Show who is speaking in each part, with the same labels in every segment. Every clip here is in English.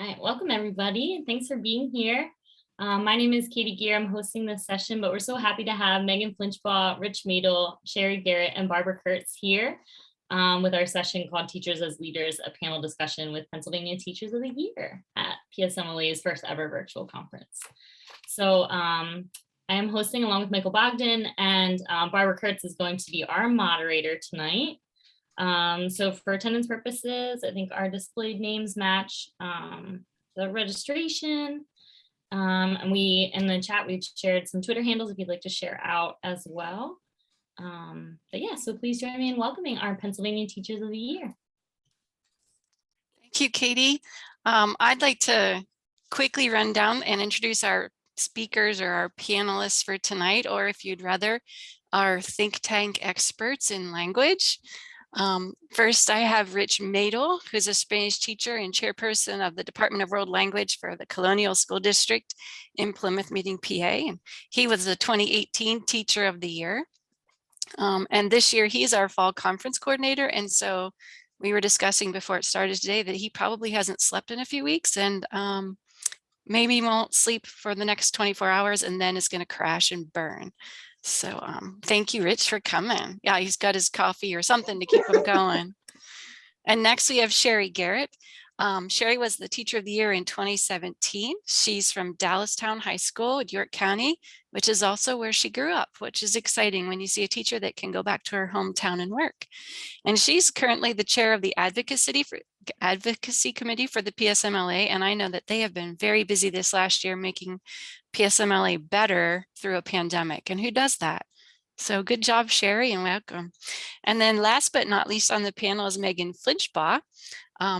Speaker 1: right, welcome everybody. Thanks for being here. My name is Katie Gear. I'm hosting this session, but we're so happy to have Megan Flinchbaugh, Rich Madel, Cherie Garrett, and Barbara Kurtz here with our session called Teachers as Leaders, a panel discussion with Pennsylvania Teachers of the Year at PSMLA's first ever virtual conference. So I am hosting along with Michael Bogdan, and Barbara Kurtz is going to be our moderator tonight. So for attendance purposes, I think our displayed names match the registration. And we, in the chat, we've shared some Twitter handles if you'd like to share out as well. But yeah, so please join me in welcoming our Pennsylvania Teachers of the Year.
Speaker 2: Thank you, Katie. I'd like to quickly run down and introduce our speakers or our panelists for tonight, or if you'd rather, our think tank experts in language. First, I have Rich Madel, who's a Spanish teacher and chairperson of the Department of World Language for the Colonial School District in Plymouth Meeting, PA. And he was the 2018 Teacher of the Year. And this year, he's our fall conference coordinator. And so we were discussing before it started today that he probably hasn't slept in a few weeks and maybe won't sleep for the next 24 hours and then is going to crash and burn. So thank you, Rich, for coming. Yeah, he's got his coffee or something to keep him going. And next we have Cherie Garrett. Cherie was the Teacher of the Year in 2017. She's from Dallastown High School in York County, which is also where she grew up, which is exciting when you see a teacher that can go back to her hometown and work. And she's currently the chair of the Advocacy Committee for the PSMLA. And I know that they have been very busy this last year making PSMLA better through a pandemic. And who does that? So good job, Cherie, and welcome. And then last but not least on the panel is Megan Flinchbaugh.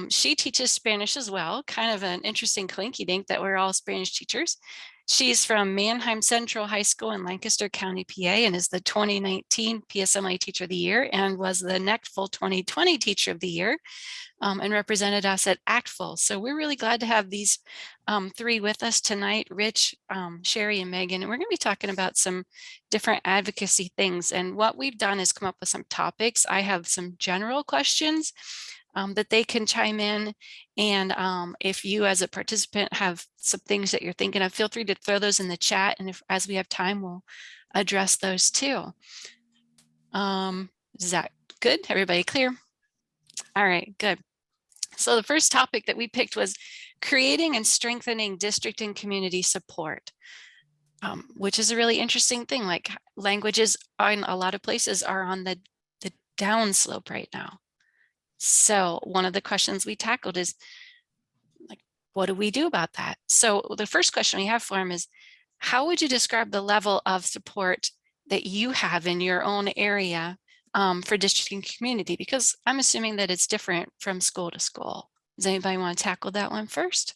Speaker 2: She teaches Spanish as well, kind of an interesting clinky-dink that we're all Spanish teachers. She's from Mannheim Central High School in Lancaster County, PA, and is the 2019 PSMLA Teacher of the Year and was the NECTFL 2020 Teacher of the Year and represented us at ACTFL. So we're really glad to have these three with us tonight, Rich, Cherie, and Megan. And we're going to be talking about some different advocacy things. And what we've done is come up with some topics. I have some general questions that they can chime in. And if you as a participant have some things that you're thinking of, feel free to throw those in the chat. And as we have time, we'll address those too. Is that good? Everybody clear? All right, good. So the first topic that we picked was creating and strengthening district and community support, which is a really interesting thing. Like languages in a lot of places are on the downslope right now. So one of the questions we tackled is, like, what do we do about that? So the first question we have for him is, how would you describe the level of support that you have in your own area for district and community? Because I'm assuming that it's different from school to school. Does anybody want to tackle that one first?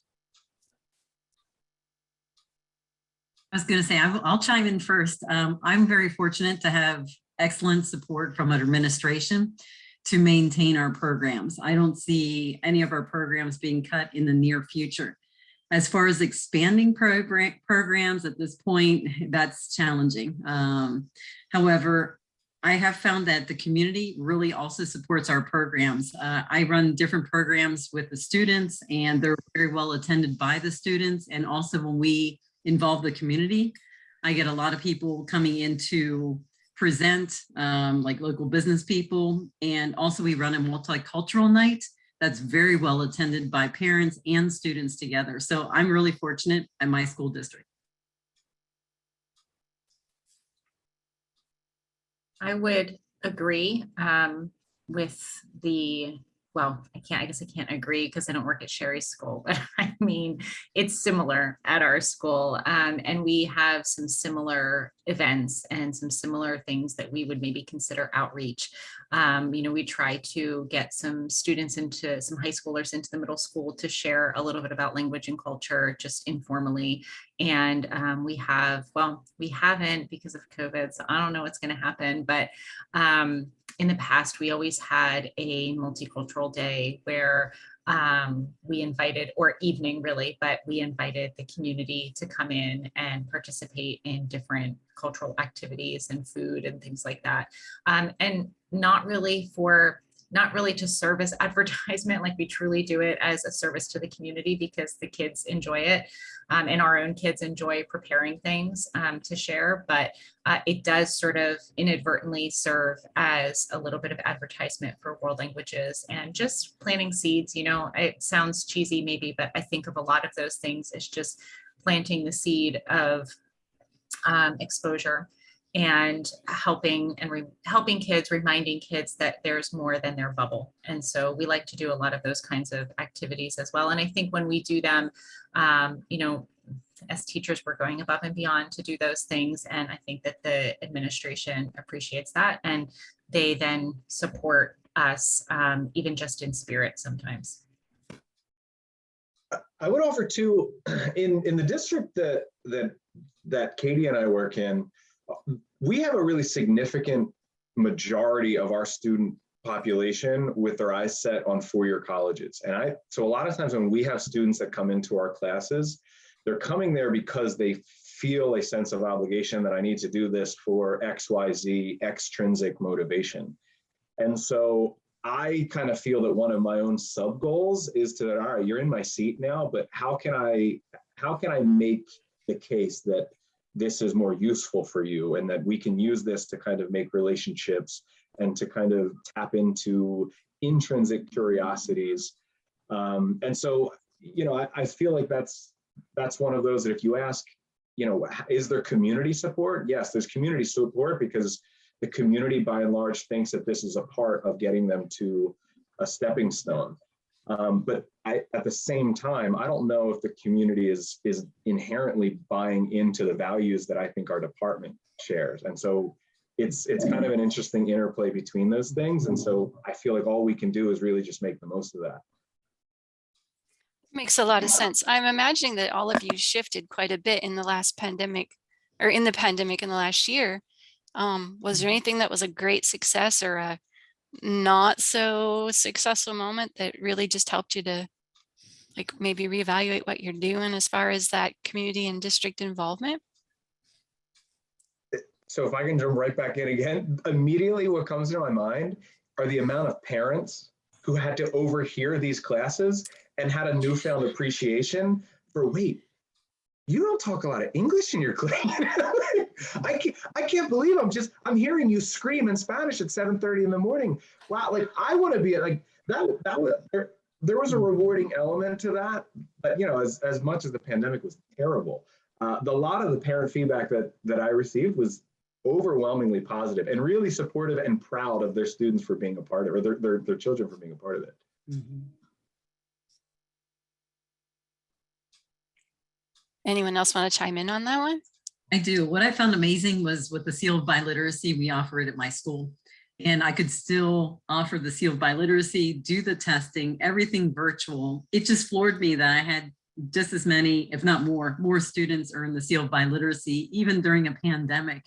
Speaker 3: I was going to say, I'll chime in first. I'm very fortunate to have excellent support from our administration to maintain our programs. I don't see any of our programs being cut in the near future. As far as expanding programs at this point, that's challenging. However, I have found that the community really also supports our programs. I run different programs with the students and they're very well attended by the students. And also when we involve the community, I get a lot of people coming in to present, like local business people. And also we run a multicultural night that's very well attended by parents and students together. So I'm really fortunate at my school district.
Speaker 4: I would agree with the, well, I guess I can't agree because I don't work at Cherie's school, but I mean, it's similar at our school. And we have some similar events and some similar things that we would maybe consider outreach. You know, we try to get some students into, some high schoolers into the middle school to share a little bit about language and culture, just informally. And we have, well, we haven't because of COVID, so I don't know what's going to happen, but in the past, we always had a multicultural day where we invited, or evening really, but we invited the community to come in and participate in different cultural activities and food and things like that. And not really for not really to serve as advertisement, like we truly do it as a service to the community because the kids enjoy it. And our own kids enjoy preparing things to share, but it does sort of inadvertently serve as a little bit of advertisement for world languages and just planting seeds. You know, it sounds cheesy maybe, but I think of a lot of those things as just planting the seed of exposure and helping kids, reminding kids that there's more than their bubble. And so we like to do a lot of those kinds of activities as well. And I think when we do them, you know, as teachers, we're going above and beyond to do those things. And I think that the administration appreciates that. And they then support us, even just in spirit sometimes.
Speaker 5: I would offer too, in the district that Katie and I work in, we have a really significant majority of our student population with their eyes set on four-year colleges. And so a lot of times when we have students that come into our classes, they're coming there because they feel a sense of obligation that I need to do this for XYZ extrinsic motivation. And so I kind of feel that one of my own sub goals is to, all right, you're in my seat now, but how can I make the case that this is more useful for you and that we can use this to kind of make relationships and to kind of tap into intrinsic curiosities. And so, you know, I feel like that's one of those that if you ask, you know, is there community support? Yes, there's community support because the community by and large thinks that this is a part of getting them to a stepping stone. But at the same time, I don't know if the community is inherently buying into the values that I think our department shares. And so it's kind of an interesting interplay between those things. And so I feel like all we can do is really just make the most of that.
Speaker 2: Makes a lot of sense. I'm imagining that all of you shifted quite a bit in the last pandemic, or in the pandemic in the last year. Was there anything that was a great success or a not so successful moment that really just helped you to like maybe reevaluate what you're doing as far as that community and district involvement?
Speaker 5: So if I can jump right back in again, immediately what comes to my mind are the amount of parents who had to overhear these classes and had a newfound appreciation for, wait, you don't talk a lot of English in your class. I can't believe I'm hearing you scream in Spanish at 7:30 in the morning. Wow, like I want to be like that. There was a rewarding element to that, but you know, as much as the pandemic was terrible, a lot of the parent feedback that I received was overwhelmingly positive and really supportive and proud of their students for being a part of it, or their children for being a part of it.
Speaker 3: Mm-hmm.
Speaker 2: Anyone else want to chime in on that one?
Speaker 3: I do. What I found amazing was with the Seal of Biliteracy, we offer it at my school. And I could still offer the Seal of Biliteracy, do the testing, everything virtual. It just floored me that I had just as many, if not more students earn the Seal of Biliteracy, even during a pandemic,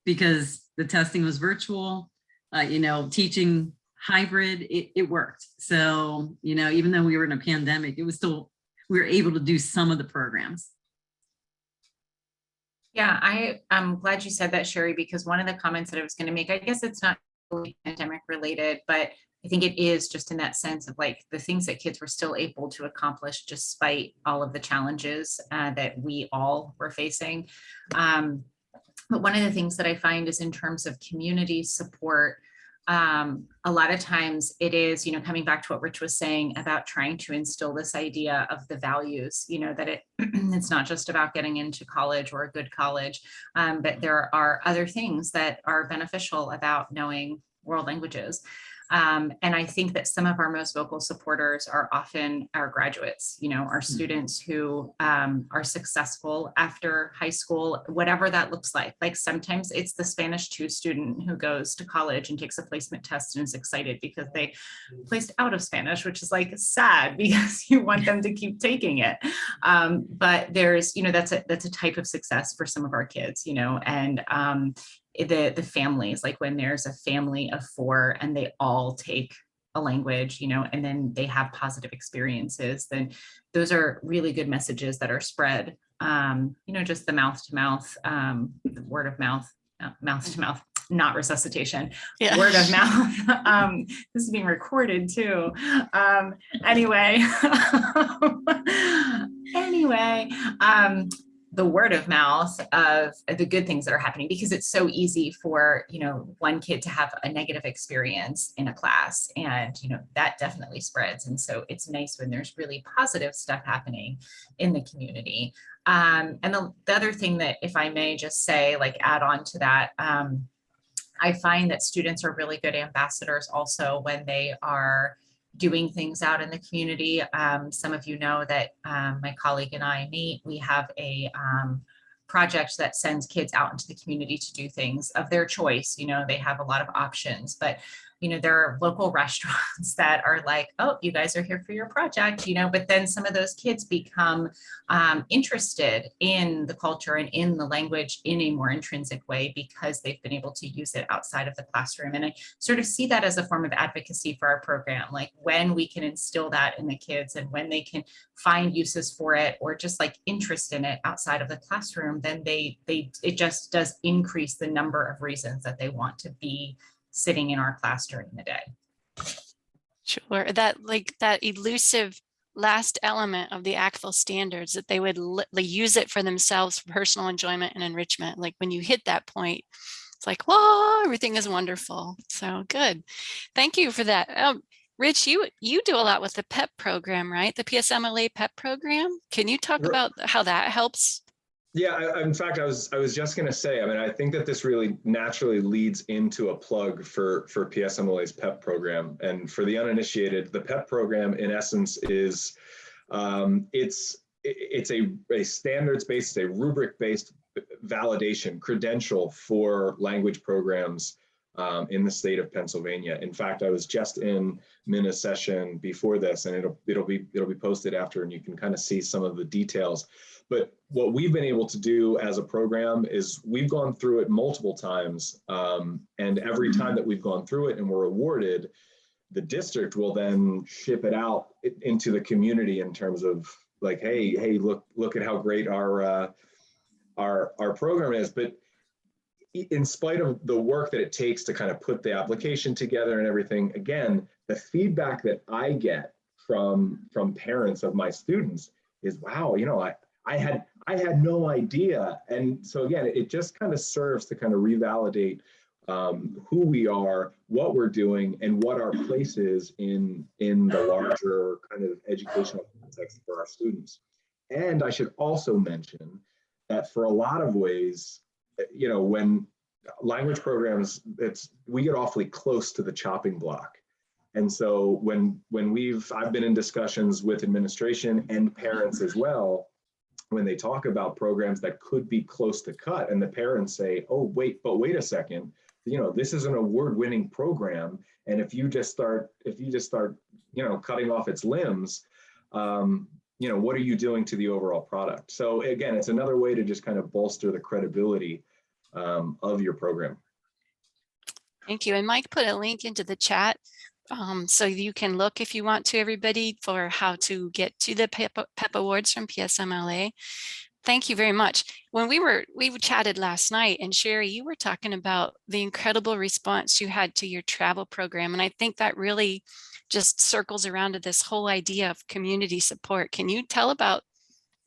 Speaker 3: because the testing was virtual, you know, teaching hybrid, it worked. So, you know, even though we were in a pandemic, it was still, we were able to do some of the programs.
Speaker 4: Yeah, I'm glad you said that, Cherie, because one of the comments that I was going to make, I guess it's not really pandemic related, but I think it is just in that sense of like the things that kids were still able to accomplish despite all of the challenges that we all were facing. But one of the things that I find is in terms of community support, a lot of times it is, you know, coming back to what Rich was saying about trying to instill this idea of the values, you know, that it's not just about getting into college or a good college, but there are other things that are beneficial about knowing world languages. And I think that some of our most vocal supporters are often our graduates, you know, our students who are successful after high school, whatever that looks like. Like sometimes it's the Spanish 2 student who goes to college and takes a placement test and is excited because they placed out of Spanish, which is like sad because you want them to keep taking it. But there's, you know, that's a type of success for some of our kids, you know, and the families, like when there's a family of 4 and they all take a language, you know, and then they have positive experiences, then those are really good messages that are spread, you know, just the mouth to mouth, the word of mouth, mouth to mouth, not resuscitation,
Speaker 2: Yeah.
Speaker 4: word of mouth. This is being recorded too. Anyway, the word of mouth of the good things that are happening, because it's so easy for, one kid to have a negative experience in a class, and, that definitely spreads. And so it's nice when there's really positive stuff happening in the community. And the other thing that, if I may just say, like add on to that, I find that students are really good ambassadors also when they are doing things out in the community. Some of you know that my colleague and I, Nate, we have a project that sends kids out into the community to do things of their choice. They have a lot of options, but there are local restaurants that are like, oh, you guys are here for your project, but then some of those kids become interested in the culture and in the language in a more intrinsic way because they've been able to use it outside of the classroom. And I sort of see that as a form of advocacy for our program, like when we can instill that in the kids and when they can find uses for it or just like interest in it outside of the classroom, then it just does increase the number of reasons that they want to be sitting in our class during the day.
Speaker 2: Sure, that elusive last element of the ACTFL standards, that they would use it for themselves for personal enjoyment and enrichment. Like when you hit that point, it's like, whoa, everything is wonderful. So good. Thank you for that. Rich, you do a lot with the PEP program, right? The PSMLA PEP program. Can you talk about how that helps?
Speaker 5: Yeah, in fact, I was just going to say, I think that this really naturally leads into a plug for PSMLA's PEP program. And for the uninitiated, the PEP program, in essence, is it's a standards-based, a rubric-based validation credential for language programs in the state of Pennsylvania. In fact, I was just in Minna's session before this, and it'll be posted after, and you can kind of see some of the details. But what we've been able to do as a program is we've gone through it multiple times, and every time that we've gone through it and we're awarded, the district will then ship it out into the community in terms of like, hey, look at how great our program is. But in spite of the work that it takes to kind of put the application together and everything, again, the feedback that I get from parents of my students is, wow, I had no idea. And so again, it just kind of serves to kind of revalidate who we are, what we're doing, and what our place is in the larger kind of educational context for our students. And I should also mention that for a lot of ways, when language programs, we get awfully close to the chopping block. And so when I've been in discussions with administration and parents as well, when they talk about programs that could be close to cut, and the parents say, oh, wait a second, this is an award-winning program. And if you just start, cutting off its limbs, what are you doing to the overall product? So again, it's another way to just kind of bolster the credibility of your program.
Speaker 2: Thank you. And Mike put a link into the chat so you can look, if you want to, everybody, for how to get to the PEP Awards from PSMLA. Thank you very much. When we chatted last night, and Cherie, you were talking about the incredible response you had to your travel program. And I think that really just circles around to this whole idea of community support. Can you tell about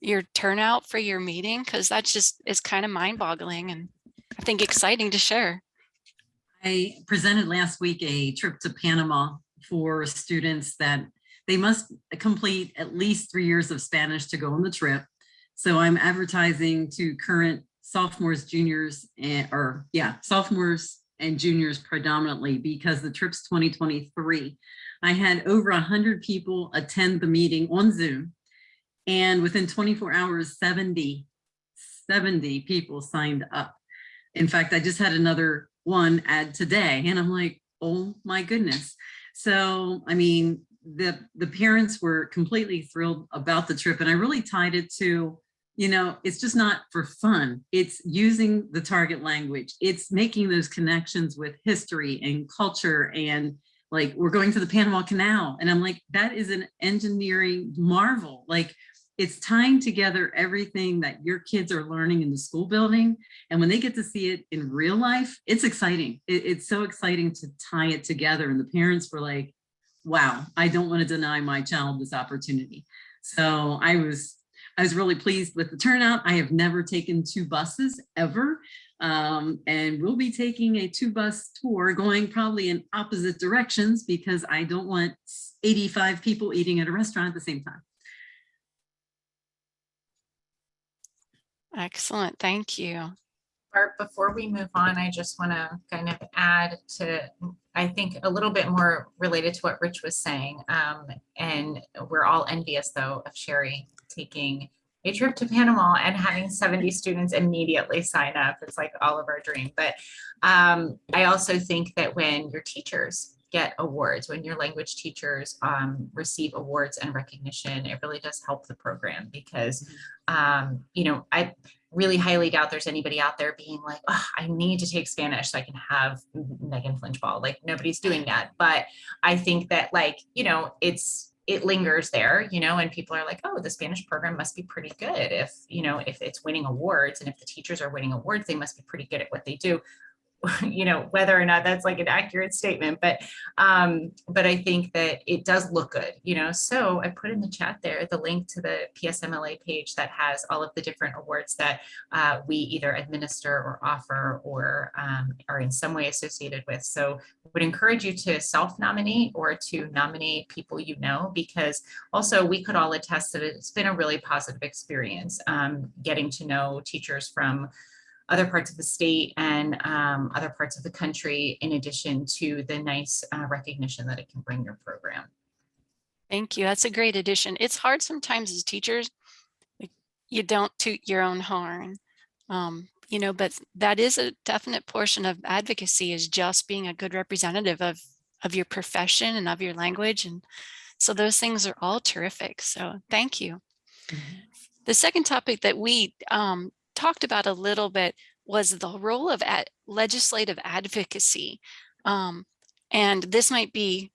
Speaker 2: your turnout for your meeting? Because that just is kind of mind-boggling and I think exciting to share.
Speaker 3: I presented last week a trip to Panama for students that they must complete at least 3 years of Spanish to go on the trip. So I'm advertising to current sophomores, juniors, sophomores and juniors predominantly, because the trip's 2023. I had over 100 people attend the meeting on Zoom, and within 24 hours, 70 people signed up. In fact, I just had another one add today, and I'm like, oh my goodness. So, I mean, the parents were completely thrilled about the trip, and I really tied it to, it's just not for fun. It's using the target language. It's making those connections with history and culture, and like, we're going to the Panama Canal, and I'm like, that is an engineering marvel. Like, it's tying together everything that your kids are learning in the school building. And when they get to see it in real life, it's exciting. It's so exciting to tie it together. And the parents were like, wow, I don't want to deny my child this opportunity. So I was really pleased with the turnout. I have never taken 2 buses ever. And we'll be taking a 2-bus tour going probably in opposite directions because I don't want 85 people eating at a restaurant at the same time.
Speaker 2: Excellent. Thank you.
Speaker 4: Barb, before we move on, I just want to kind of add to, I think, a little bit more related to what Rich was saying. And we're all envious, though, of Cherie taking a trip to Panama and having 70 students immediately sign up. It's like all of our dream. But I also think that when your teachers get awards, when your language teachers receive awards and recognition, it really does help the program because, you know, I really highly doubt there's anybody out there being like, oh, I need to take Spanish so I can have Megan Flinchbaugh. Like, nobody's doing that. But I think that, like, you know, it lingers there, you know, and people are like, oh, the Spanish program must be pretty good if, you know, if it's winning awards and if the teachers are winning awards, they must be pretty good at what they do. You know, whether or not that's like an accurate statement, but I think that it does look good, you know. So I put in the chat there the link to the PSMLA page that has all of the different awards that we either administer or offer or are in some way associated with. So I would encourage you to self-nominate or to nominate people you know, because also we could all attest that it's been a really positive experience getting to know teachers from other parts of the state and other parts of the country, in addition to the nice recognition that it can bring your program.
Speaker 2: Thank you. That's a great addition. It's hard sometimes as teachers, you don't toot your own horn, you know, but that is a definite portion of advocacy, is just being a good representative of your profession and of your language. And so those things are all terrific. So thank you. Mm-hmm. The second topic that we talked about a little bit was the role of legislative advocacy. And this might be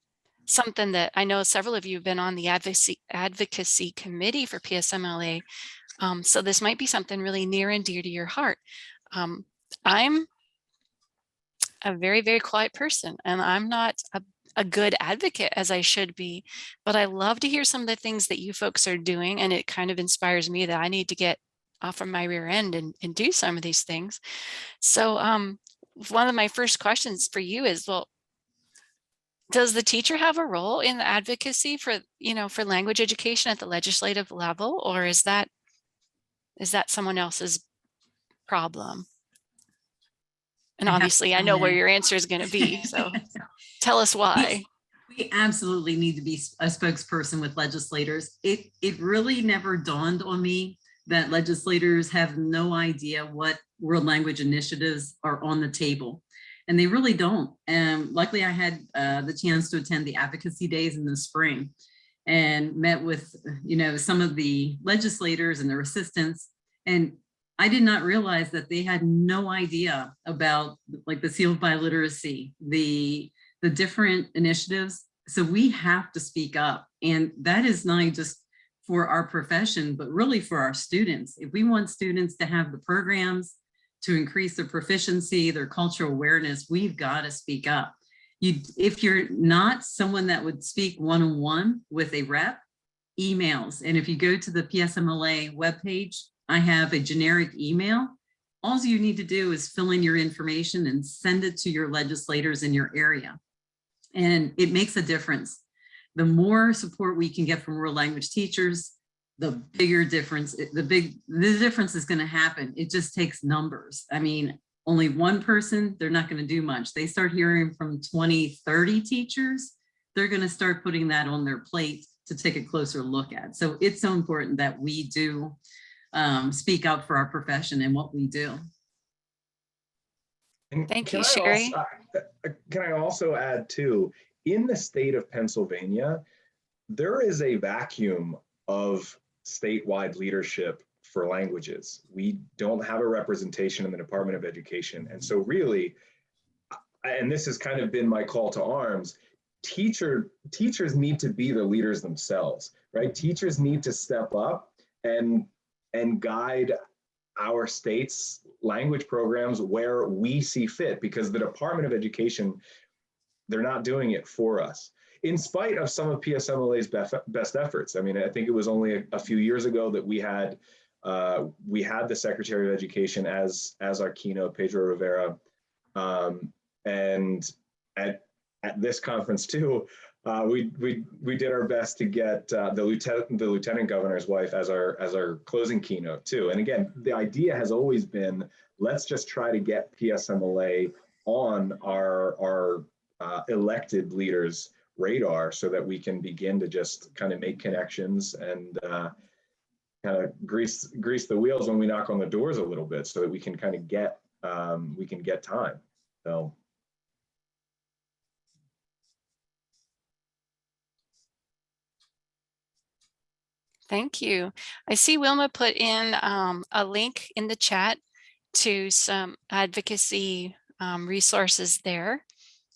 Speaker 2: something that I know several of you have been on the advocacy committee for PSMLA. So this might be something really near and dear to your heart. I'm a very, very quiet person, and I'm not a good advocate as I should be, but I love to hear some of the things that you folks are doing, and it kind of inspires me that I need to get off of my rear end and do some of these things. So one of my first questions for you is, well, does the teacher have a role in the advocacy for, you know, for language education at the legislative level, or is that someone else's problem? And obviously I know where your answer is going to be, so tell us why.
Speaker 3: We absolutely need to be a spokesperson with legislators. It really never dawned on me that legislators have no idea what world language initiatives are on the table. And they really don't. Luckily, I had the chance to attend the advocacy days in the spring and met with, you know, some of the legislators and their assistants. And I did not realize that they had no idea about, like, the seal of biliteracy, the different initiatives. So we have to speak up. And that is not just for our profession, but really for our students. If we want students to have the programs to increase their proficiency, their cultural awareness, we've got to speak up. If you're not someone that would speak one-on-one with a rep, emails. And if you go to the PSMLA webpage, I have a generic email. All you need to do is fill in your information and send it to your legislators in your area. And it makes a difference. The more support we can get from world language teachers, the bigger difference, the difference is going to happen. It just takes numbers. I mean, only one person, they're not going to do much. They start hearing from 20, 30 teachers, they're going to start putting that on their plate to take a closer look at. So it's so important that we do speak up for our profession and what we do.
Speaker 2: Thank you, Cherie.
Speaker 5: Can I also add too, in the state of Pennsylvania, there is a vacuum of statewide leadership for languages. We don't have a representation in the Department of Education. And so really, and this has kind of been my call to arms, teachers need to be the leaders themselves, right? Teachers need to step up and guide our state's language programs where we see fit, because the Department of Education, they're not doing it for us, in spite of some of PSMLA's best efforts. I mean, I think it was only a few years ago that we had the Secretary of Education as our keynote, Pedro Rivera, and at this conference too, we did our best to get the lieutenant governor's wife as our closing keynote too. And again, the idea has always been, let's just try to get PSMLA on our elected leaders' radar so that we can begin to just kind of make connections and kind of grease the wheels when we knock on the doors a little bit, so that we can kind of get time. So.
Speaker 2: Thank you. I see Wilma put in a link in the chat to some advocacy resources there.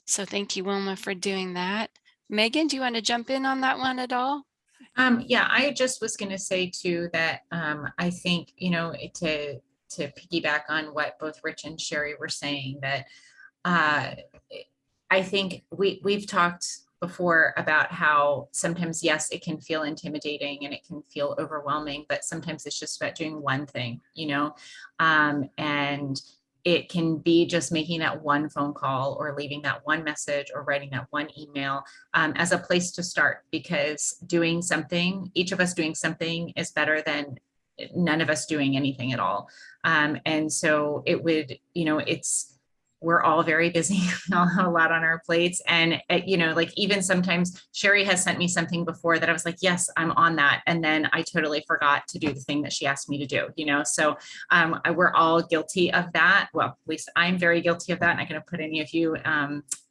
Speaker 2: So thank you, Wilma, for doing that. Megan, do you want to jump in on that one at all?
Speaker 4: Yeah, I just was going to say too that I think, you know, to piggyback on what both Rich and Cherie were saying, that I think we've talked before about how sometimes, yes, it can feel intimidating and it can feel overwhelming, but sometimes it's just about doing one thing, you know, and it can be just making that one phone call or leaving that one message or writing that one email as a place to start, because doing something, each of us doing something, is better than none of us doing anything at all. And so it would, you know, we're all very busy, we all have a lot on our plates. And, you know, like even sometimes Cherie has sent me something before that I was like, yes, I'm on that. And then I totally forgot to do the thing that she asked me to do, you know? So we're all guilty of that. Well, at least I'm very guilty of that. And I'm going to put any of you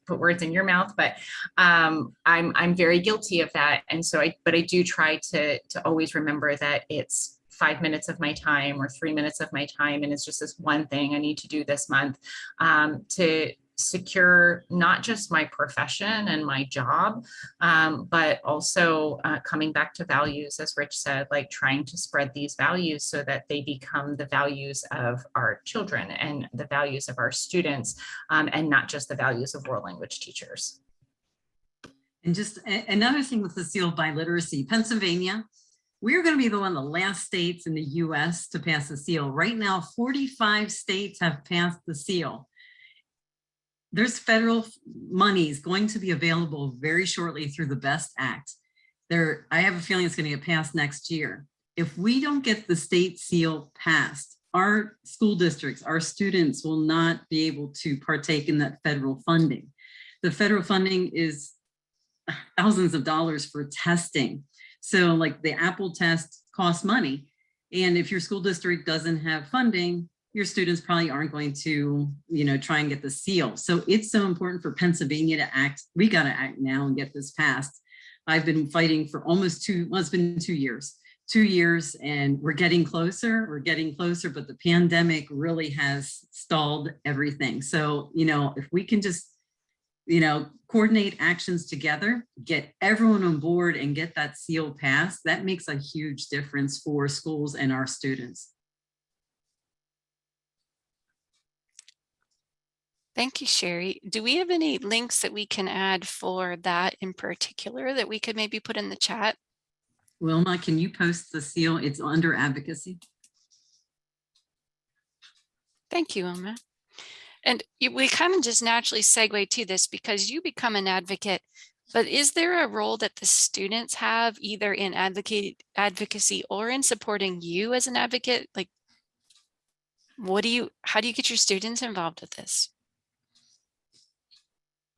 Speaker 4: put words in your mouth, but I'm very guilty of that. And so I do try to always remember that it's 5 minutes of my time or 3 minutes of my time, and it's just this one thing I need to do this month to secure not just my profession and my job, but also coming back to values, as Rich said, like trying to spread these values so that they become the values of our children and the values of our students, and not just the values of world language teachers.
Speaker 3: And just another thing with the seal of biliteracy, Pennsylvania, we're going to be one of the last states in the US to pass the seal. Right now, 45 states have passed the seal. There's federal monies going to be available very shortly through the BEST Act. I have a feeling it's going to get passed next year. If we don't get the state seal passed, our school districts, our students will not be able to partake in that federal funding. The federal funding is thousands of dollars for testing. So like the Apple test costs money. And if your school district doesn't have funding, your students probably aren't going to, you know, try and get the seal. So it's so important for Pennsylvania to act. We got to act now and get this passed. I've been fighting for almost it's been 2 years, and we're getting closer, but the pandemic really has stalled everything. So, you know, if we can just, you know, coordinate actions together, get everyone on board and get that seal passed, that makes a huge difference for schools and our students.
Speaker 2: Thank you, Cherie. Do we have any links that we can add for that in particular that we could maybe put in the chat?
Speaker 3: Wilma, can you post the seal? It's under advocacy.
Speaker 2: Thank you, Wilma. And we kind of just naturally segue to this because you become an advocate, but is there a role that the students have either in advocacy or in supporting you as an advocate? Like, how do you get your students involved with this?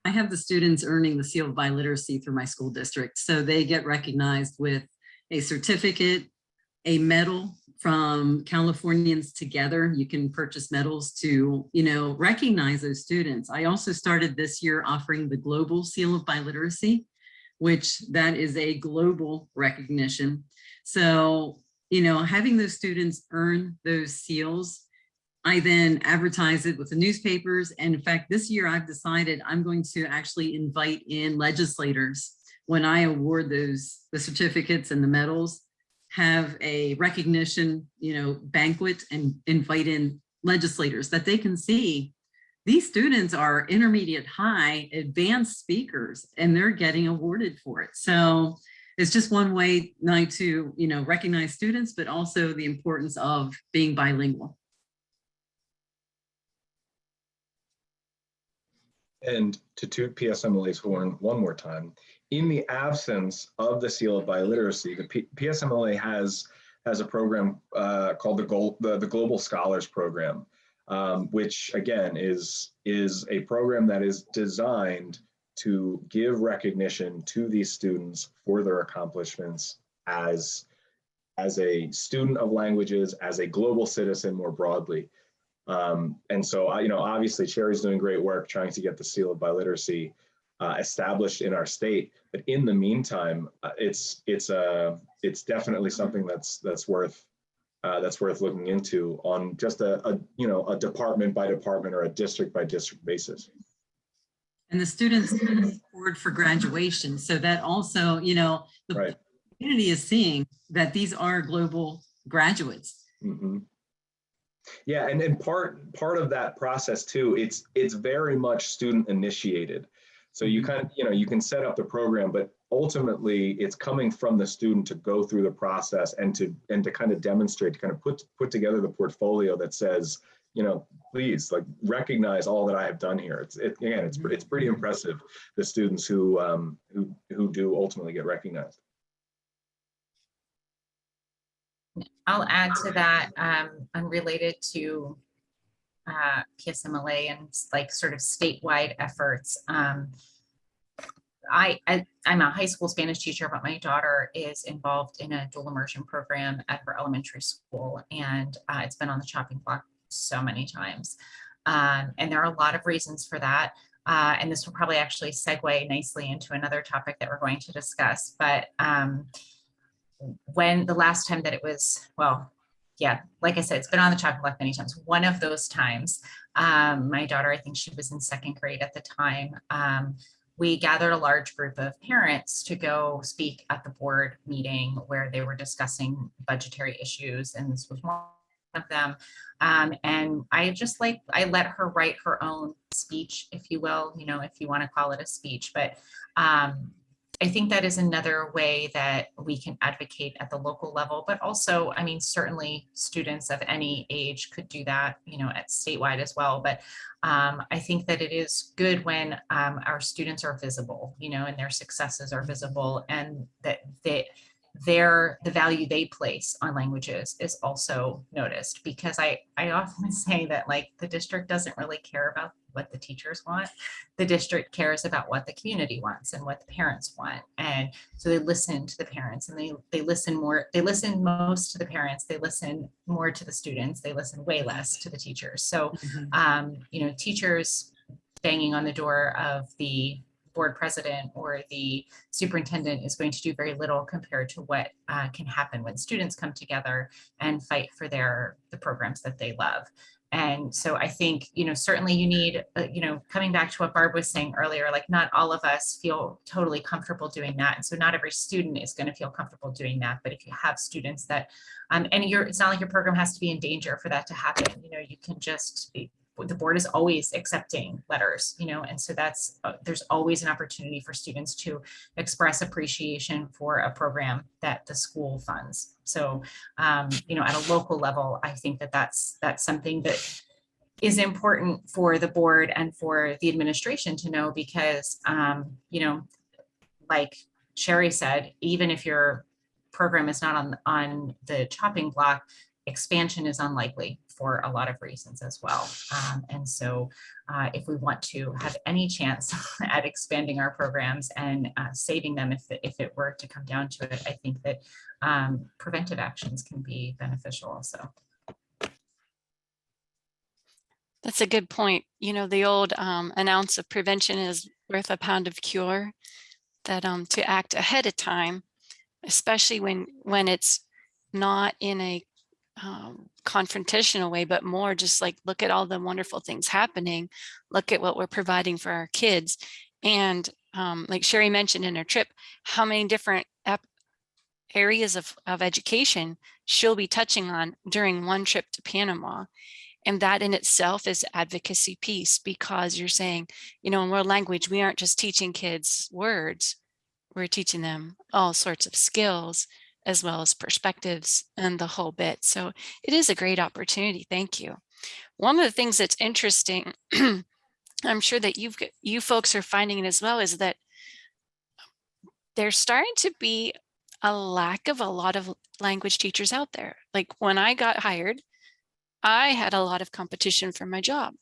Speaker 3: I have the students earning the seal of biliteracy through my school district. So they get recognized with a certificate, a medal from Californians Together. You can purchase medals to, you know, recognize those students. I also started this year offering the global seal of biliteracy, which that is a global recognition. So, you know, having those students earn those seals, I then advertise it with the newspapers. And in fact, this year I've decided I'm going to actually invite in legislators when I award the certificates and the medals. have a recognition, banquet and invite in legislators that they can see these students are intermediate, high, advanced speakers, and they're getting awarded for it. So it's just one way not to, recognize students, but also the importance of being bilingual.
Speaker 5: And to toot PSMLA's horn one more time, in the absence of the seal of biliteracy, the PSMLA has a program called the Global Scholars Program, which again is a program that is designed to give recognition to these students for their accomplishments as a student of languages, as a global citizen more broadly. And so, obviously Cherie's doing great work trying to get the seal of biliteracy established in our state. But in the meantime, it's definitely something that's worth looking into on just a department by department or a district by district basis.
Speaker 3: And the students forward for graduation, so that also, the
Speaker 5: right.
Speaker 3: community is seeing that these are global graduates.
Speaker 5: Mm-hmm. Yeah, and part of that process too, it's very much student initiated. So you kind of, you can set up the program, but ultimately it's coming from the student to go through the process and to kind of demonstrate, to kind of put together the portfolio that says, please recognize all that I have done here. It's pretty impressive, the students who do ultimately get recognized.
Speaker 4: I'll add to that, unrelated to PSMLA and sort of statewide efforts. I'm a high school Spanish teacher, but my daughter is involved in a dual immersion program at her elementary school, and it's been on the chopping block so many times. And there are a lot of reasons for that. And this will probably actually segue nicely into another topic that we're going to discuss. But when the last time that it was, like I said, it's been on the chopping block many times. One of those times, my daughter, I think she was in second grade at the time, we gathered a large group of parents to go speak at the board meeting where they were discussing budgetary issues, and this was one of them. And I just I let her write her own speech, if you will, if you want to call it a speech. But I think that is another way that we can advocate at the local level, but also, certainly students of any age could do that, at statewide as well. But I think that it is good when our students are visible, and their successes are visible, and that the value they place on languages is also noticed. Because I often say that the district doesn't really care about what the teachers want. The district cares about what the community wants and what the parents want. And so they listen to the parents, and they listen most to the parents, they listen more to the students, they listen way less to the teachers. So, teachers banging on the door of the board president or the superintendent is going to do very little compared to what can happen when students come together and fight for the programs that they love. And so I think, certainly you need, coming back to what Barb was saying earlier, not all of us feel totally comfortable doing that. And so not every student is going to feel comfortable doing that. But if you have students that, it's not like your program has to be in danger for that to happen. You can just be, the board is always accepting letters, and so there's always an opportunity for students to express appreciation for a program that the school funds. So, at a local level, I think that's something that is important for the board and for the administration to know, because, like Cherie said, even if your program is not on the chopping block, expansion is unlikely for a lot of reasons as well. And so if we want to have any chance at expanding our programs and saving them, if it were to come down to it, I think that preventive actions can be beneficial also.
Speaker 2: That's a good point. The old an ounce of prevention is worth a pound of cure, that to act ahead of time, especially when it's not in a confrontational way, but more just look at all the wonderful things happening, look at what we're providing for our kids. And like Cherie mentioned in her trip, how many different areas of education she'll be touching on during one trip to Panama. And that in itself is advocacy piece, because you're saying, you know, in world language, we aren't just teaching kids words, we're teaching them all sorts of skills as well as perspectives and the whole bit. So it is a great opportunity. Thank you. One of the things that's interesting, I'm sure that you folks are finding it as well, is that there's starting to be a lack of a lot of language teachers out there. Like when I got hired, I had a lot of competition for my job,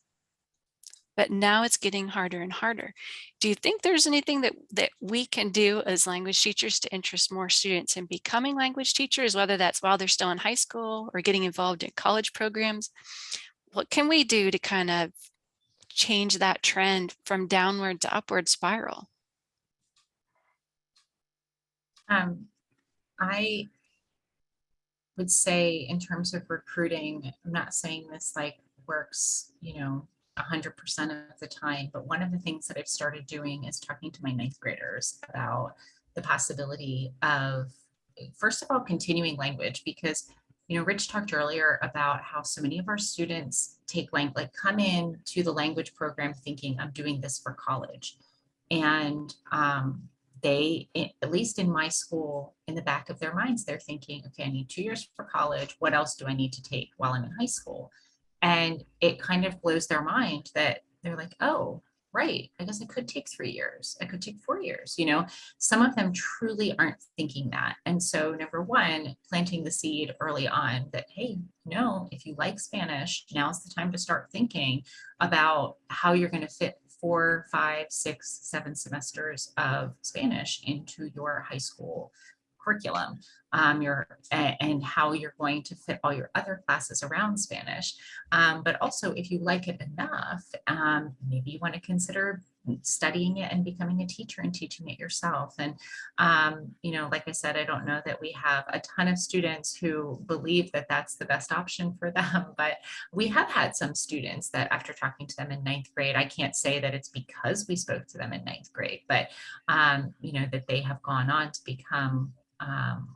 Speaker 2: but now it's getting harder and harder. Do you think there's anything that we can do as language teachers to interest more students in becoming language teachers, whether that's while they're still in high school or getting involved in college programs? What can we do to kind of change that trend from downward to upward spiral?
Speaker 4: I would say in terms of recruiting, I'm not saying this like works, you know, 100% of the time, but one of the things that I've started doing is talking to my ninth graders about the possibility of, first of all, continuing language, because, you know, Rich talked earlier about how so many of our students take like come in to the language program thinking I'm doing this for college. And they, at least in my school, in the back of their minds, they're thinking, okay, I need 2 years for college. What else do I need to take while I'm in high school? And it kind of blows their mind that they're like, oh, right, I guess I could take 3 years. I could take 4 years. You know, some of them truly aren't thinking that. And so number one, planting the seed early on that, hey, no, if you like Spanish, now's the time to start thinking about how you're going to fit 4, 5, 6, 7 semesters of Spanish into your high school curriculum, and how you're going to fit all your other classes around Spanish. But also, if you like it enough, maybe you want to consider studying it and becoming a teacher and teaching it yourself. And, you know, like I said, I don't know that we have a ton of students who believe that that's the best option for them, but we have had some students that after talking to them in ninth grade, I can't say that it's because we spoke to them in ninth grade, but, you know, that they have gone on to become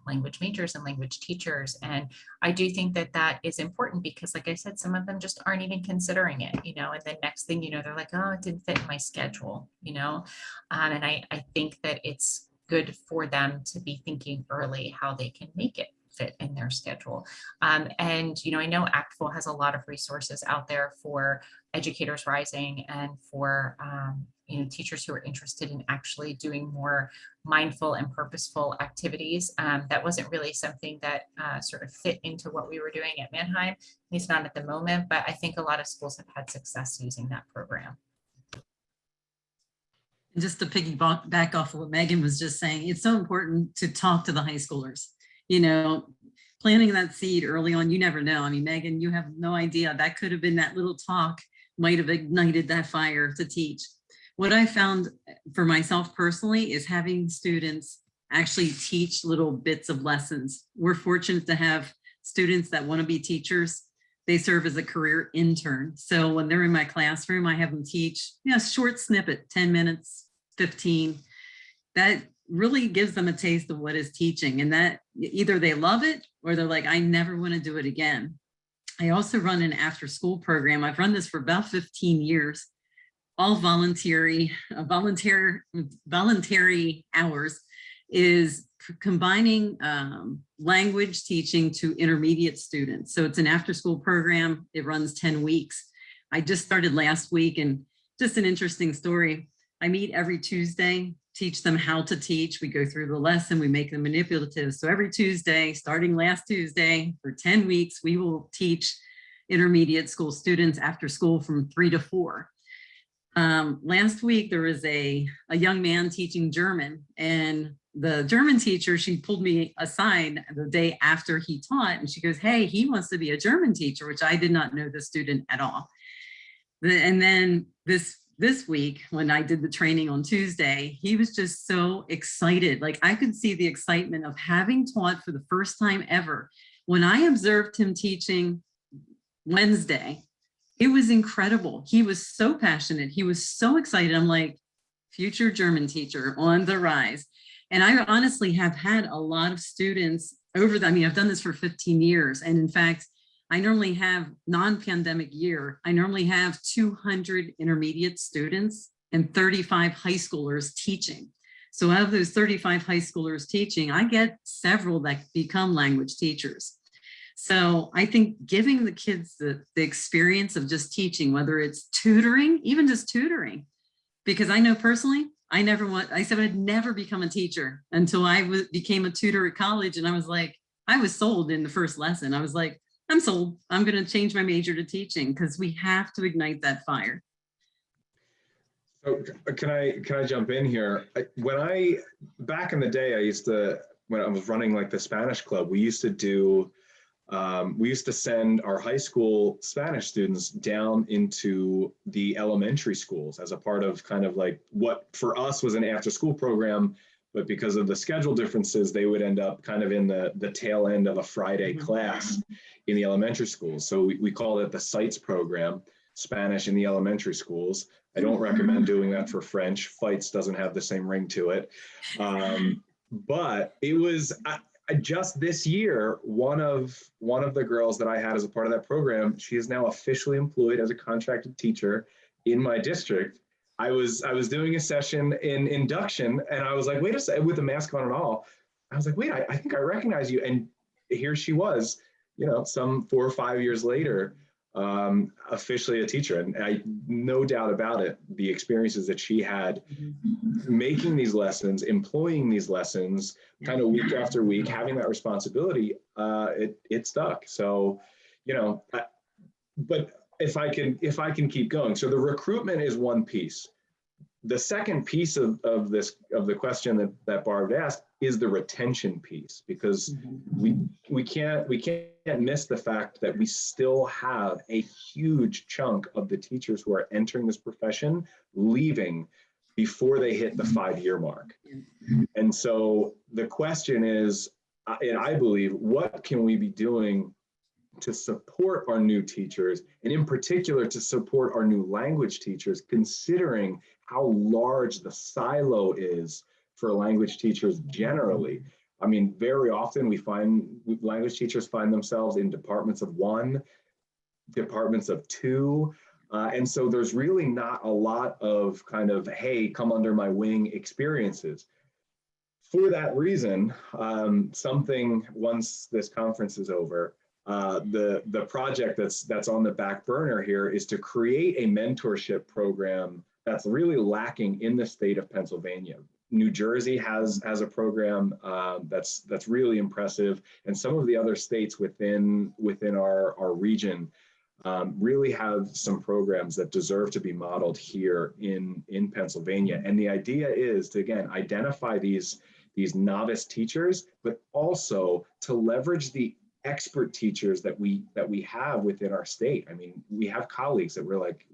Speaker 4: language majors and language teachers. And I do think that that is important because, like I said, some of them just aren't even considering it, you know, and the next thing you know, they're like, oh, it didn't fit in my schedule, you know. And I think that it's good for them to be thinking early how they can make it fit in their schedule. And, you know, I know ACTFL has a lot of resources out there for Educators Rising and for, you know, teachers who are interested in actually doing more mindful and purposeful activities. That wasn't really something that sort of fit into what we were doing at Mannheim, at least not at the moment, but I think a lot of schools have had success using that program.
Speaker 3: And just to piggyback off of what Megan was just saying, it's so important to talk to the high schoolers. You know, planting that seed early on, you never know. I mean, Megan, you have no idea. That could have been that little talk might have ignited that fire to teach. What I found for myself personally is having students actually teach little bits of lessons. We're fortunate to have students that want to be teachers. They serve as a career intern. So when they're in my classroom, I have them teach, you know, a short snippet, 10 minutes, 15. That really gives them a taste of what is teaching, and that either they love it or they're like, I never want to do it again. I also run an after school program. I've run this for about 15 years, all voluntary hours, is combining language teaching to intermediate students. So it's an after school program. It runs 10 weeks. I just started last week, and just an interesting story. I meet every Tuesday, teach them how to teach. We go through the lesson, we make them manipulative. So every Tuesday, starting last Tuesday for 10 weeks, we will teach intermediate school students after school from 3 to 4. Last week, there was a young man teaching German, and the German teacher, she pulled me aside the day after he taught, and she goes, hey, he wants to be a German teacher, which I did not know the student at all. And then this week, when I did the training on Tuesday, he was just so excited. Like, I could see the excitement of having taught for the first time ever. When I observed him teaching Wednesday, it was incredible. He was so passionate. He was so excited. I'm like, future German teacher on the rise. And I honestly have had a lot of students over the, I mean, I've done this for 15 years. And in fact, I normally have non-pandemic year, I normally have 200 intermediate students and 35 high schoolers teaching. So out of those 35 high schoolers teaching, I get several that become language teachers. So I think giving the kids the experience of just teaching, whether it's tutoring, even just tutoring, because I know personally, I said I'd never become a teacher until I became a tutor at college. And I was like, I was sold in the first lesson. I was like, I'm sold. I'm going to change my major to teaching because we have to ignite that fire.
Speaker 5: So can I jump in here? Back in the day, when I was running like the Spanish club, we used to send our high school Spanish students down into the elementary schools as a part of kind of like what for us was an after school program, but because of the schedule differences, they would end up kind of in the tail end of a Friday class in the elementary schools. So we call it the SITES program, Spanish in the elementary schools. I don't recommend doing that for French. FITES doesn't have the same ring to it. But it was, just this year, one of the girls that I had as a part of that program, she is now officially employed as a contracted teacher in my district. I was doing a session in induction, and I was like, wait a second, with the mask on and all. I was like, wait, I think I recognize you. And here she was, some 4 or 5 years later, officially a teacher. And I, no doubt about it, the experiences that she had making these lessons, employing these lessons kind of week after week, having that responsibility, it stuck. So, but if I can keep going. So the recruitment is one piece. The second piece of the question that Barb asked is the retention piece, because we can't miss the fact that we still have a huge chunk of the teachers who are entering this profession leaving before they hit the 5-year mark. And so the question is, and I believe, what can we be doing to support our new teachers, and in particular to support our new language teachers, considering how large the silo is for language teachers generally. I mean, very often we find language teachers find themselves in departments of 1, departments of 2, and so there's really not a lot of kind of, hey, come under my wing experiences. For that reason, once this conference is over, the project that's on the back burner here is to create a mentorship program that's really lacking in the state of Pennsylvania. New Jersey has a program that's really impressive, and some of the other states within our region really have some programs that deserve to be modeled here in Pennsylvania. And the idea is to, again, identify these novice teachers, but also to leverage the expert teachers that we have within our state. I mean, we have colleagues that we're like,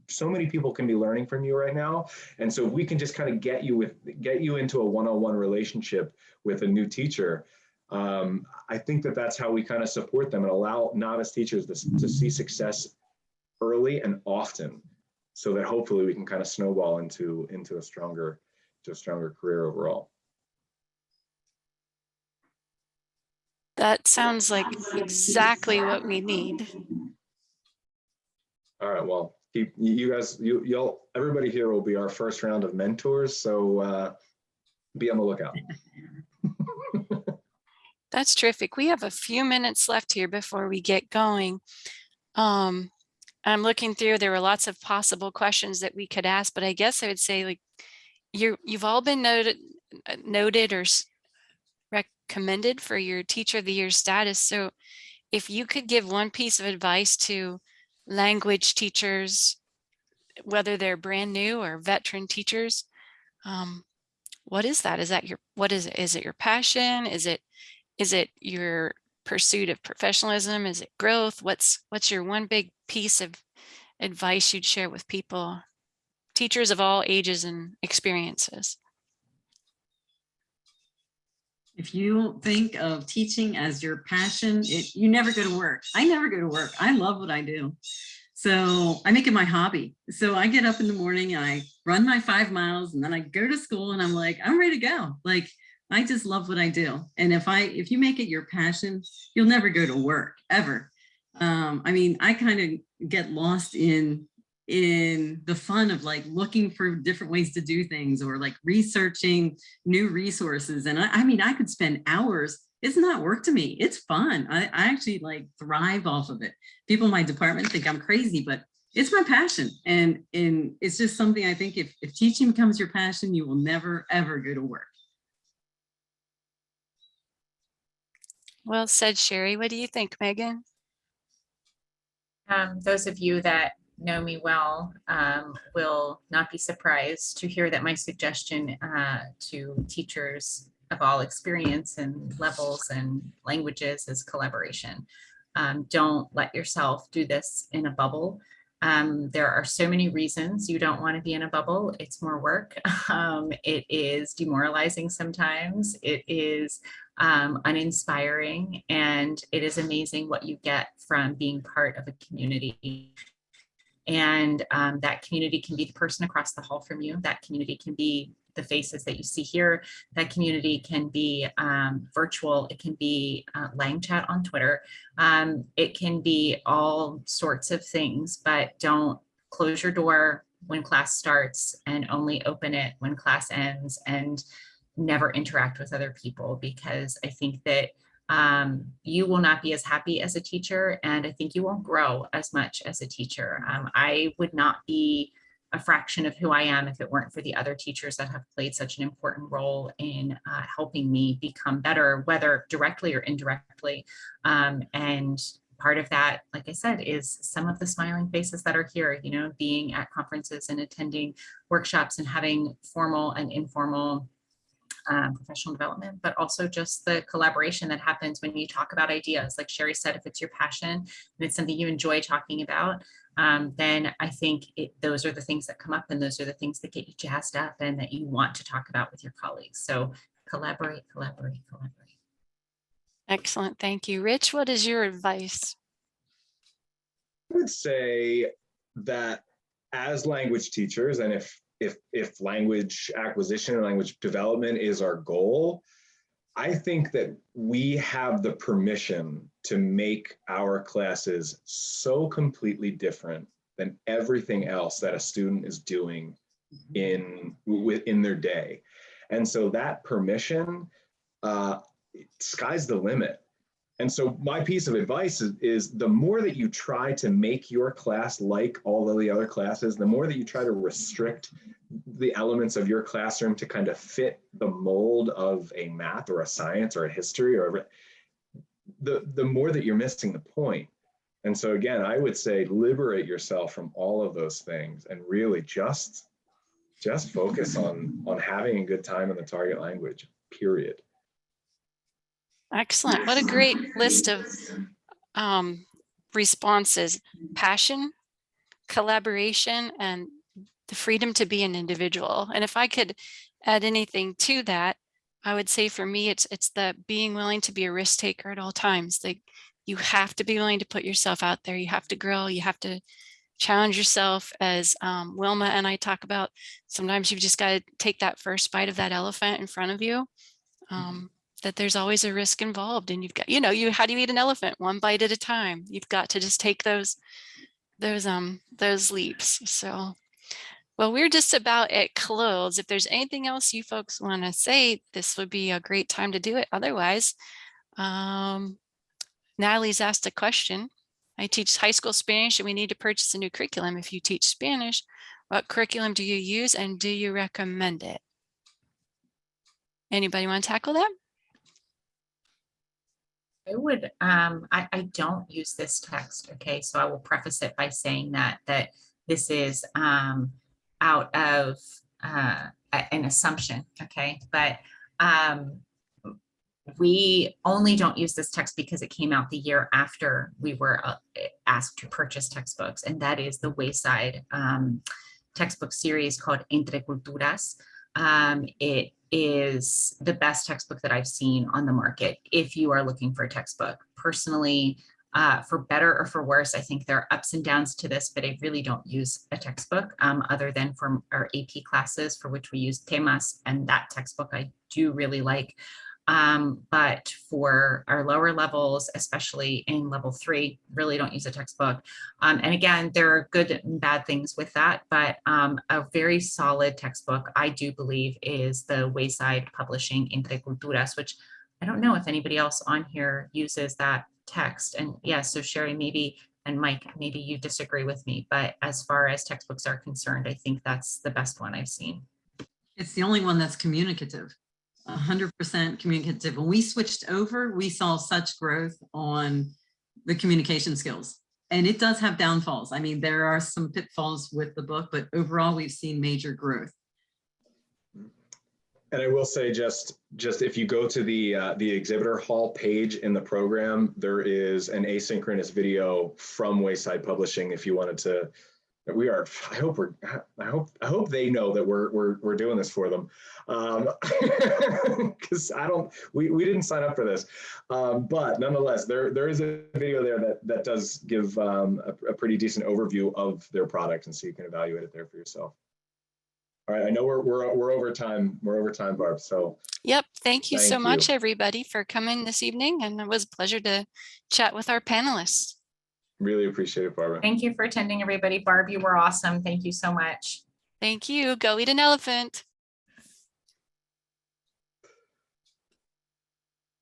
Speaker 5: so many people can be learning from you right now. And so if we can just kind of get you into a one-on-one relationship with a new teacher, I think that's how we kind of support them and allow novice teachers to see success early and often, so that hopefully we can kind of snowball into a stronger career overall.
Speaker 2: That sounds like exactly what we need.
Speaker 5: All right, well, you guys, everybody here will be our first round of mentors, so be on the lookout.
Speaker 2: That's terrific. We have a few minutes left here before we get going. I'm looking through, there were lots of possible questions that we could ask, but I guess I would say, like, you've all been noted or recommended for your Teacher of the Year status. So if you could give one piece of advice to language teachers, whether they're brand new or veteran teachers, what is that? Is it your passion? Is it your pursuit of professionalism? Is it growth? What's your one big piece of advice you'd share with people, teachers of all ages and experiences?
Speaker 3: If you think of teaching as your passion, you never go to work. I never go to work. I love what I do. So I make it my hobby. So I get up in the morning and I run my 5 miles and then I go to school and I'm like, I'm ready to go. Like, I just love what I do. And if you make it your passion, you'll never go to work ever. I mean, I kind of get lost in the fun of like looking for different ways to do things or like researching new resources. And I mean, I could spend hours. It's not work to me. It's fun. I actually like thrive off of it. People in my department think I'm crazy, but it's my passion. And it's just something I think if teaching becomes your passion, you will never, ever go to work.
Speaker 2: Well said, Cherie. What do you think, Megan?
Speaker 4: Those of you that know me well will not be surprised to hear that my suggestion to teachers of all experience and levels and languages is collaboration. Don't let yourself do this in a bubble. There are so many reasons you don't want to be in a bubble. It's more work. It is demoralizing sometimes. It is uninspiring, and it is amazing what you get from being part of a community. And that community can be the person across the hall from you. That community can be the faces that you see here. That community can be virtual. It can be Lang Chat on Twitter. It can be all sorts of things, but don't close your door when class starts and only open it when class ends, and never interact with other people, because I think that you will not be as happy as a teacher, and I think you won't grow as much as a teacher. I would not be a fraction of who I am if it weren't for the other teachers that have played such an important role in helping me become better, whether directly or indirectly. And part of that, like I said, is some of the smiling faces that are here, you know, being at conferences and attending workshops and having formal and informal professional development, but also just the collaboration that happens when you talk about ideas. Like Cherie said, if it's your passion and it's something you enjoy talking about, then I think those are the things that come up, and those are the things that get you jazzed up and that you want to talk about with your colleagues. So collaborate, collaborate, collaborate.
Speaker 2: Excellent. Thank you. Rich, what is your advice?
Speaker 5: I would say that as language teachers, and if language acquisition and language development is our goal, I think that we have the permission to make our classes so completely different than everything else that a student is doing in their day. And so that permission, sky's the limit. And so my piece of advice is the more that you try to make your class like all of the other classes, the more that you try to restrict the elements of your classroom to kind of fit the mold of a math or a science or a history, or the more that you're missing the point. And so again, I would say liberate yourself from all of those things and really just focus on having a good time in the target language, period.
Speaker 2: Excellent. What a great list of responses: passion, collaboration, and the freedom to be an individual. And if I could add anything to that, I would say for me, it's the being willing to be a risk taker at all times. Like, you have to be willing to put yourself out there. You have to grow. You have to challenge yourself. As Wilma and I talk about, sometimes you've just got to take that first bite of that elephant in front of you. That there's always a risk involved, and you've got, how do you eat an elephant? One bite at a time. You've got to just take those leaps. So, well, we're just about at close. If there's anything else you folks want to say, this would be a great time to do it. Otherwise, Natalie's asked a question. I teach high school Spanish, and we need to purchase a new curriculum. If you teach Spanish, what curriculum do you use, and do you recommend it? Anybody want to tackle that?
Speaker 4: I would, I don't use this text, okay? So I will preface it by saying that this is out of an assumption, okay? But we only don't use this text because it came out the year after we were asked to purchase textbooks, and that is the Wayside textbook series called Entre Culturas. It is the best textbook that I've seen on the market if you are looking for a textbook. Personally, For better or for worse, I think there are ups and downs to this, but I really don't use a textbook other than for our AP classes, for which we use temas, and that textbook I do really like. But for our lower levels, especially in level 3, really don't use a textbook. And again, there are good and bad things with that, but a very solid textbook, I do believe, is the Wayside Publishing Entre Culturas, which I don't know if anybody else on here uses that text. And yeah, so Cherie, maybe, and Mike, maybe you disagree with me, but as far as textbooks are concerned, I think that's the best one I've seen.
Speaker 3: It's the only one that's communicative, 100% communicative. When we switched over, we saw such growth on the communication skills. And it does have downfalls. I mean, there are some pitfalls with the book, but overall, we've seen major growth.
Speaker 5: And I will say, just if you go to the exhibitor hall page in the program, there is an asynchronous video from Wayside Publishing. If you wanted to, I hope they know that we're doing this for them, because we didn't sign up for this, but nonetheless, there is a video there that does give a pretty decent overview of their product, and so you can evaluate it there for yourself. All right, I know we're over time. We're over time, Barb. So
Speaker 2: Yep. Thank you so
Speaker 5: Thank
Speaker 2: much,
Speaker 5: you.
Speaker 2: everybody, for coming this evening. And it was a pleasure to chat with our panelists.
Speaker 5: really appreciate it, Barbara.
Speaker 4: Thank you for attending, everybody. Barb, you were awesome. Thank you so much.
Speaker 2: Thank you. Go eat an elephant.